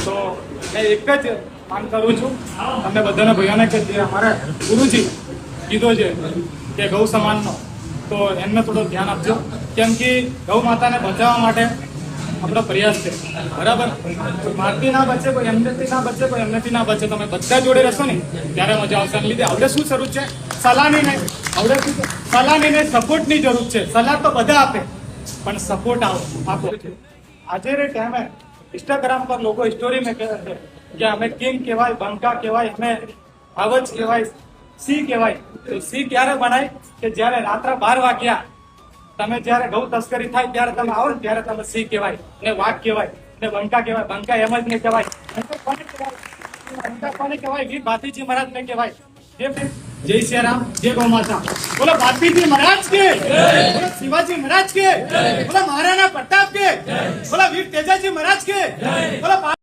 તો मैं एक જ માંગ કરું છું તમને બધાને ભાઈઓને કે જે અમારા ગુરુજી કીધો છે કે ગૌ સમાનનો તો એમને થોડું ધ્યાન આપજો કેમ કે ગૌ માતાને બચાવવા માટે આપણો પ્રયાસ છે બરાબર મારથી ના બચે કોઈ એમનેથી ના બચે કોઈ એમનેથી ના બચે તમે બધા જોડે રહેશો ને ત્યારે મજા આવશે અને લીધે હવે શું શરૂ છે સલાહની નહીં હવે શું સલાહની નહીં સપોર્ટની જરૂર છે સલાહ તો બધા આપે પણ સપોર્ટ આપો આજે રે ટાઈમે इंस्टाग्राम पर लोगो स्टोरी में कहते हैं कि हमें किंग कहेवाय बंका कहेवाय हमें आवज कहेवाय सी कहेवाय तो सी क्यारे बनाय के ज्यारे रात्रे 12 वाग्या તમે જ્યારે ગૌ તસ્કરી થાય ત્યારે તમે આવો ને ત્યારે તમે સી કહેવાય ને વાઘ કહેવાય ને બંકા કહેવાય બંકા એમ જ નહીં કહેવાય બંકા કોને કહેવાય વીર ભાતીજી મહારાજ ને કહેવાય जय श्री राम जय गौ माता बोलो भाती जी महाराज के बोलो शिवाजी महाराज के बोलो महाराणा प्रताप के बोलो वीर तेजाजी महाराज के बोलो